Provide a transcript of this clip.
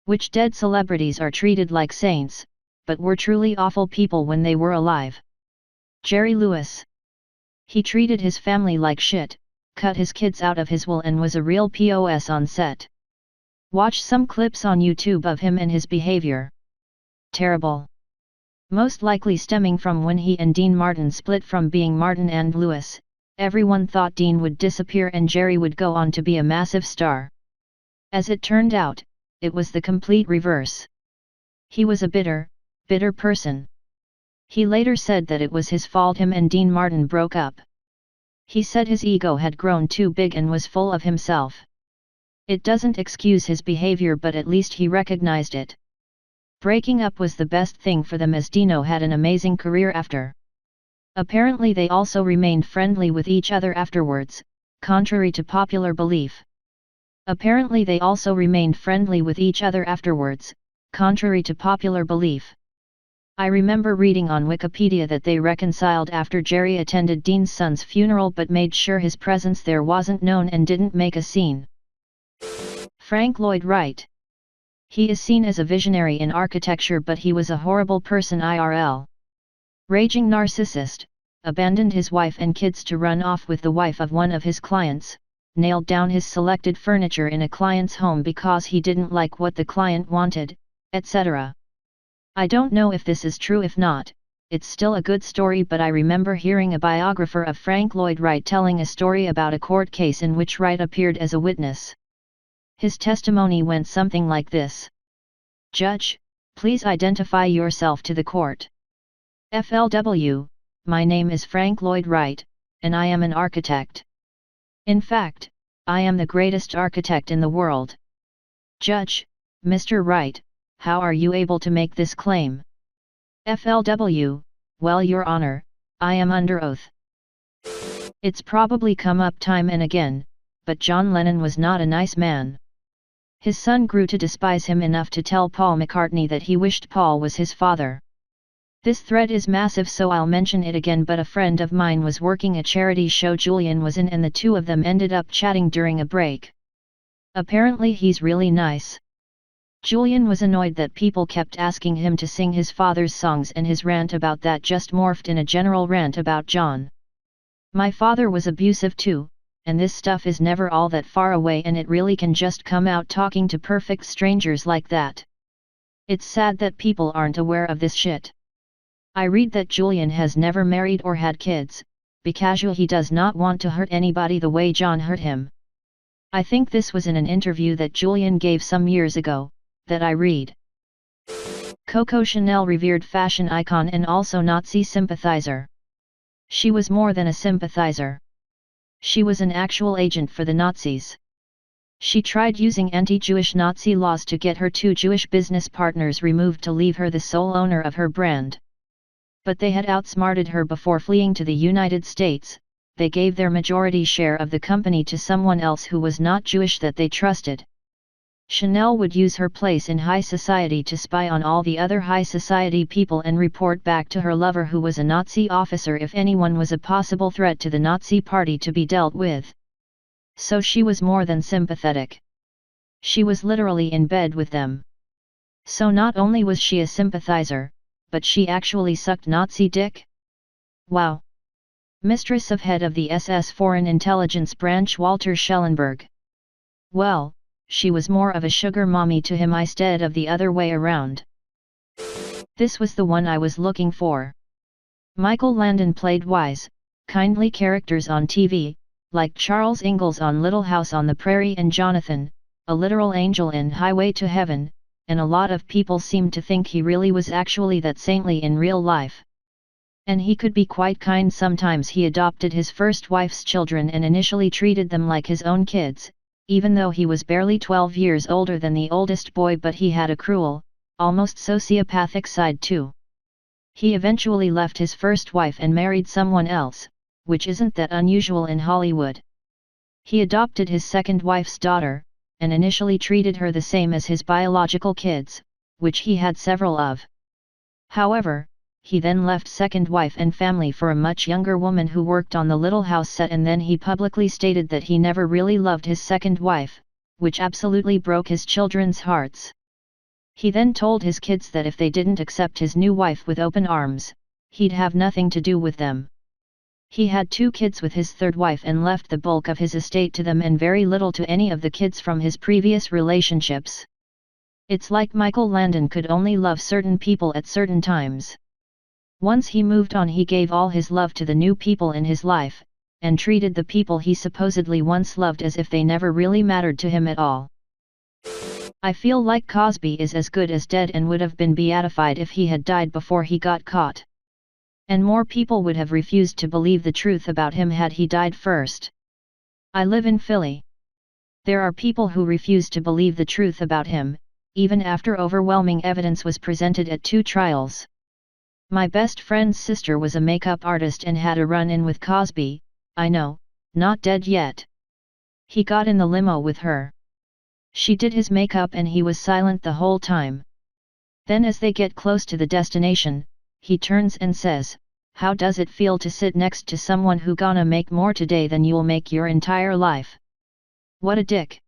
Which dead celebrities are treated like saints, but were truly awful people when they were alive? Jerry Lewis. He treated his family like shit, cut his kids out of his will and was a real POS on set. Watch some clips on YouTube of him and his behavior. Terrible. Most likely stemming from when he and Dean Martin split from being Martin and Lewis. Everyone thought Dean would disappear and Jerry would go on to be a massive star. As it turned out, it was the complete reverse. He was a bitter person. He later said that it was his fault him and Dean Martin broke up. He said his ego had grown too big and was full of himself. It doesn't excuse his behavior, but at least he recognized it. Breaking up was the best thing for them as Dino had an amazing career after. Apparently they also remained friendly with each other afterwards, contrary to popular belief. I remember reading on Wikipedia that they reconciled after Jerry attended Dean's son's funeral but made sure his presence there wasn't known and didn't make a scene. Frank Lloyd Wright. He is seen as a visionary in architecture, but he was a horrible person IRL. Raging narcissist, abandoned his wife and kids to run off with the wife of one of his clients, nailed down his selected furniture in a client's home because he didn't like what the client wanted, etc. I don't know if this is true. If not, it's still a good story, but I remember hearing a biographer of Frank Lloyd Wright telling a story about a court case in which Wright appeared as a witness. His testimony went something like this. Judge, please identify yourself to the court. FLW, my name is Frank Lloyd Wright, and I am an architect. In fact, I am the greatest architect in the world. Judge, Mr. Wright, how are you able to make this claim? FLW, well, Your Honor, I am under oath. It's probably come up time and again, but John Lennon was not a nice man. His son grew to despise him enough to tell Paul McCartney that he wished Paul was his father. This thread is massive, so I'll mention it again, but a friend of mine was working a charity show Julian was in and the two of them ended up chatting during a break. Apparently he's really nice. Julian was annoyed that people kept asking him to sing his father's songs, and his rant about that just morphed in a general rant about John. My father was abusive too, and this stuff is never all that far away, and it really can just come out talking to perfect strangers like that. It's sad that people aren't aware of this shit. I read that Julian has never married or had kids, because he does not want to hurt anybody the way John hurt him. I think this was in an interview that Julian gave some years ago, that I read. Coco Chanel, revered fashion icon and also Nazi sympathizer. She was more than a sympathizer. She was an actual agent for the Nazis. She tried using anti-Jewish Nazi laws to get her two Jewish business partners removed to leave her the sole owner of her brand. But they had outsmarted her. Before fleeing to the United States, they gave their majority share of the company to someone else who was not Jewish that they trusted. Chanel would use her place in high society to spy on all the other high society people and report back to her lover, who was a Nazi officer, if anyone was a possible threat to the Nazi party to be dealt with. So she was more than sympathetic. She was literally in bed with them. So not only was she a sympathizer, but she actually sucked Nazi dick? Wow! Mistress of head of the SS Foreign Intelligence Branch Walter Schellenberg. Well, she was more of a sugar mommy to him instead of the other way around. This was the one I was looking for. Michael Landon played wise, kindly characters on TV, like Charles Ingalls on Little House on the Prairie and Jonathan, a literal angel in Highway to Heaven, and a lot of people seemed to think he really was actually that saintly in real life. And he could be quite kind sometimes. He adopted his first wife's children and initially treated them like his own kids, even though he was barely 12 years older than the oldest boy, but he had a cruel, almost sociopathic side too. He eventually left his first wife and married someone else, which isn't that unusual in Hollywood. He adopted his second wife's daughter, and initially treated her the same as his biological kids, which he had several of. However, he then left second wife and family for a much younger woman who worked on the Little House set, and then he publicly stated that he never really loved his second wife, which absolutely broke his children's hearts. He then told his kids that if they didn't accept his new wife with open arms, he'd have nothing to do with them. He had 2 kids with his third wife and left the bulk of his estate to them and very little to any of the kids from his previous relationships. It's like Michael Landon could only love certain people at certain times. Once he moved on, he gave all his love to the new people in his life, and treated the people he supposedly once loved as if they never really mattered to him at all. I feel like Cosby is as good as dead and would have been beatified if he had died before he got caught. And more people would have refused to believe the truth about him had he died first. I live in Philly. There are people who refuse to believe the truth about him, even after overwhelming evidence was presented at 2 trials. My best friend's sister was a makeup artist and had a run-in with Cosby. I know, not dead yet. He got in the limo with her. She did his makeup and he was silent the whole time. Then as they get close to the destination, he turns and says, "How does it feel to sit next to someone who gonna make more today than you'll make your entire life?" What a dick.